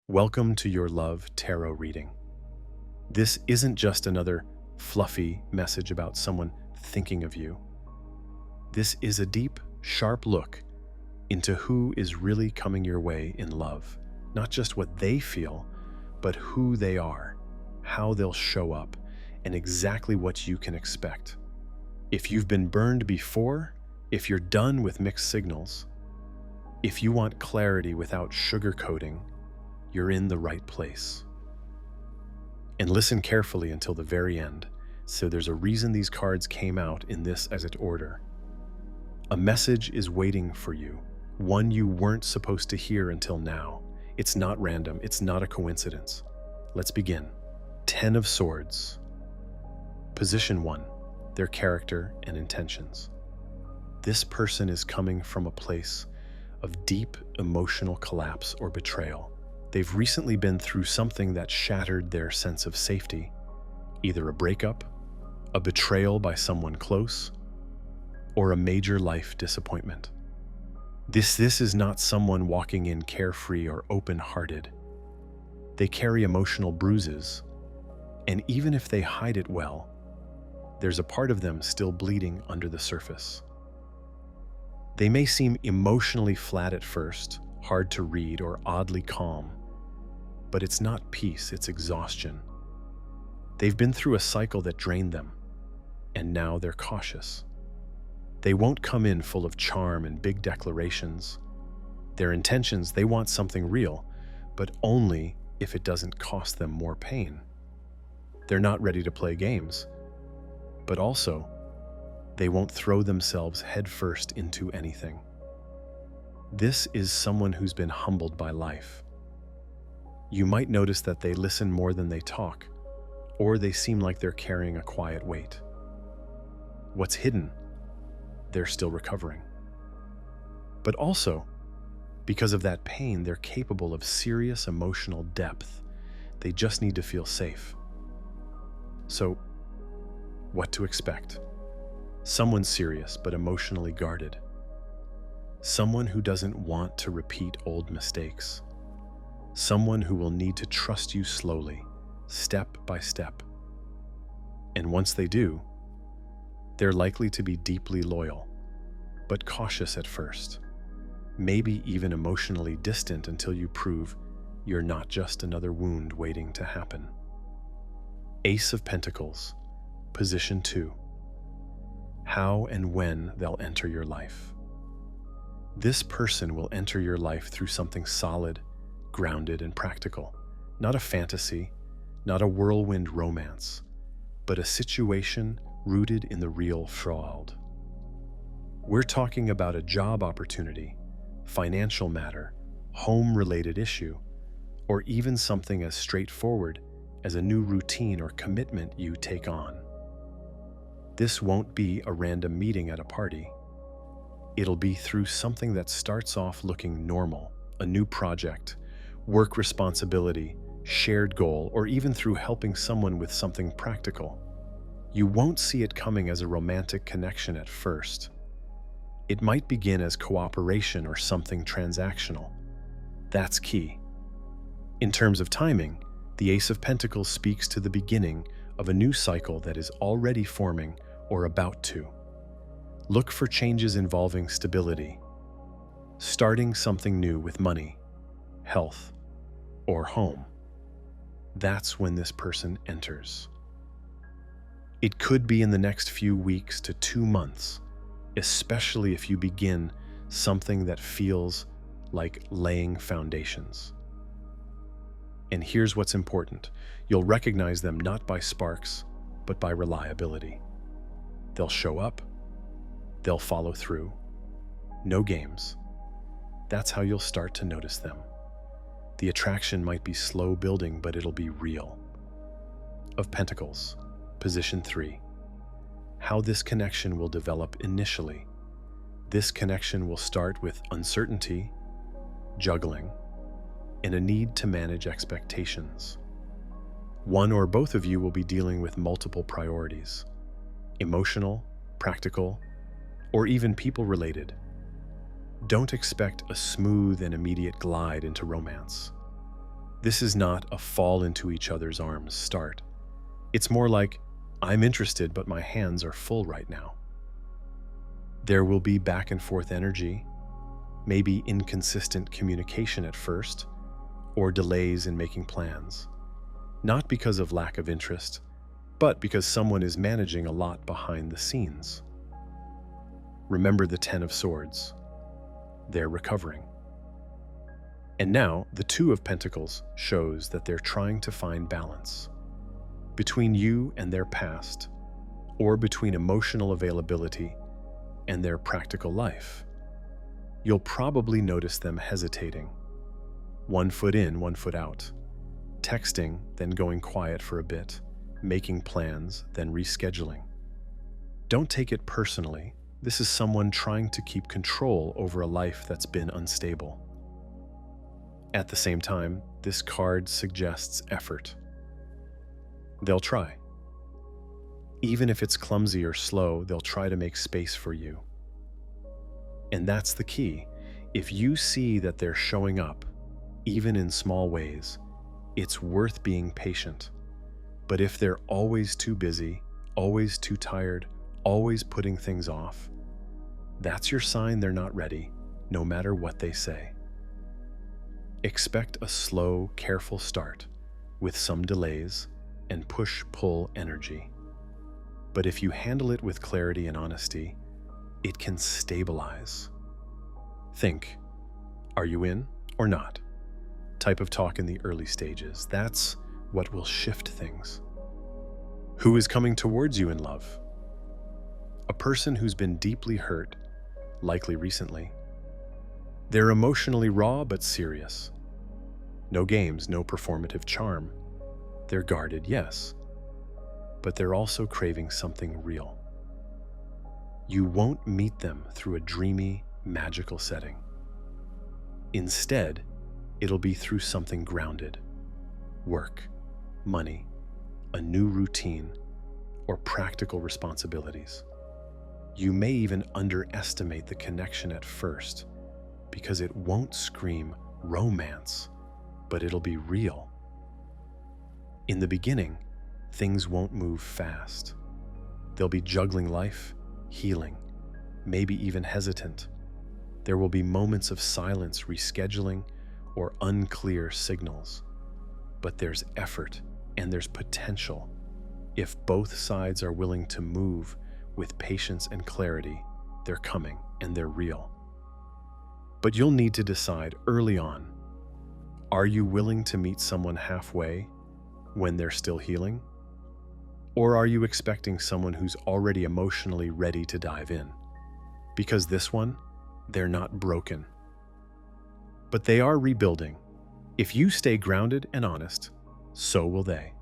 Welcome to your love tarot reading. This isn't just another fluffy message about someone thinking of you. This is a deep, sharp look into who is really coming your way in love. Not just what they feel, but who they are, how they'll show up, and exactly what you can expect. If you've been burned before, if you're done with mixed signals, if you want clarity without sugarcoating, you're in the right place. And listen carefully until the very end, so there's a reason these cards came out in this as its order. A message is waiting for you, one you weren't supposed to hear until now. It's not random, it's not a coincidence. Let's begin. 10 of Swords. Position 1, their character and intentions. This person is coming from a place of deep emotional collapse or betrayal. They've recently been through something that shattered their sense of safety, either a breakup, a betrayal by someone close, or a major life disappointment. This is not someone walking in carefree or open-hearted. They carry emotional bruises, and even if they hide it well, there's a part of them still bleeding under the surface. They may seem emotionally flat at first, hard to read, or oddly calm, but it's not peace, it's exhaustion. They've been through a cycle that drained them, and now they're cautious. They won't come in full of charm and big declarations. Their intentions, they want something real, but only if it doesn't cost them more pain. They're not ready to play games, but also, they won't throw themselves headfirst into anything. This is someone who's been humbled by life. You might notice that they listen more than they talk, or they seem like they're carrying a quiet weight. What's hidden? They're still recovering. But also, because of that pain, they're capable of serious emotional depth. They just need to feel safe. So, what to expect? Someone serious but emotionally guarded. Someone who doesn't want to repeat old mistakes. Someone who will need to trust you slowly, step by step. And once they do, they're likely to be deeply loyal, but cautious at first. Maybe even emotionally distant until you prove you're not just another wound waiting to happen. Ace of Pentacles, position 2. How and when they'll enter your life. This person will enter your life through something solid, grounded, and practical. Not a fantasy, not a whirlwind romance, but a situation rooted in the real world. We're talking about a job opportunity, financial matter, home-related issue, or even something as straightforward as a new routine or commitment you take on. This won't be a random meeting at a party. It'll be through something that starts off looking normal, a new project, work responsibility, shared goal, or even through helping someone with something practical. You won't see it coming as a romantic connection at first. It might begin as cooperation or something transactional. That's key. In terms of timing, the Ace of Pentacles speaks to the beginning of a new cycle that is already forming or about to. Look for changes involving stability, starting something new with money, health, or home. That's when this person enters. It could be in the next few weeks to 2 months, especially if you begin something that feels like laying foundations. And here's what's important. You'll recognize them not by sparks, but by reliability. They'll show up, they'll follow through. No games. That's how you'll start to notice them. The attraction might be slow building, but it'll be real. Of Pentacles, position 3. How this connection will develop initially. This connection will start with uncertainty, juggling, and a need to manage expectations. One or both of you will be dealing with multiple priorities: emotional, practical, or even people-related. Don't expect a smooth and immediate glide into romance. This is not a fall into each other's arms start. It's more like, I'm interested, but my hands are full right now. There will be back and forth energy, maybe inconsistent communication at first, or delays in making plans. Not because of lack of interest, but because someone is managing a lot behind the scenes. Remember the Ten of Swords. They're recovering. And now, the Two of Pentacles shows that they're trying to find balance between you and their past, or between emotional availability and their practical life. You'll probably notice them hesitating. One foot in, one foot out. Texting, then going quiet for a bit. Making plans, then rescheduling. Don't take it personally. This is someone trying to keep control over a life that's been unstable. At the same time, this card suggests effort. They'll try. Even if it's clumsy or slow, they'll try to make space for you. And that's the key. If you see that they're showing up, even in small ways, it's worth being patient. But if they're always too busy, always too tired, always putting things off, that's your sign they're not ready, no matter what they say. Expect a slow, careful start with some delays and push-pull energy. But if you handle it with clarity and honesty, it can stabilize. Think, are you in or not? Type of talk in the early stages. That's what will shift things. Who is coming towards you in love? A person who's been deeply hurt, likely recently. They're emotionally raw but serious. No games, no performative charm. They're guarded, yes, but they're also craving something real. You won't meet them through a dreamy, magical setting. Instead, it'll be through something grounded. Work, money, a new routine, or practical responsibilities. You may even underestimate the connection at first because it won't scream romance, but it'll be real. In the beginning, things won't move fast. They'll be juggling life, healing, maybe even hesitant. There will be moments of silence, rescheduling, or unclear signals. But there's effort and there's potential. If both sides are willing to move with patience and clarity, they're coming and they're real. But you'll need to decide early on, are you willing to meet someone halfway when they're still healing? Or are you expecting someone who's already emotionally ready to dive in? Because this one, they're not broken. But they are rebuilding. If you stay grounded and honest, so will they.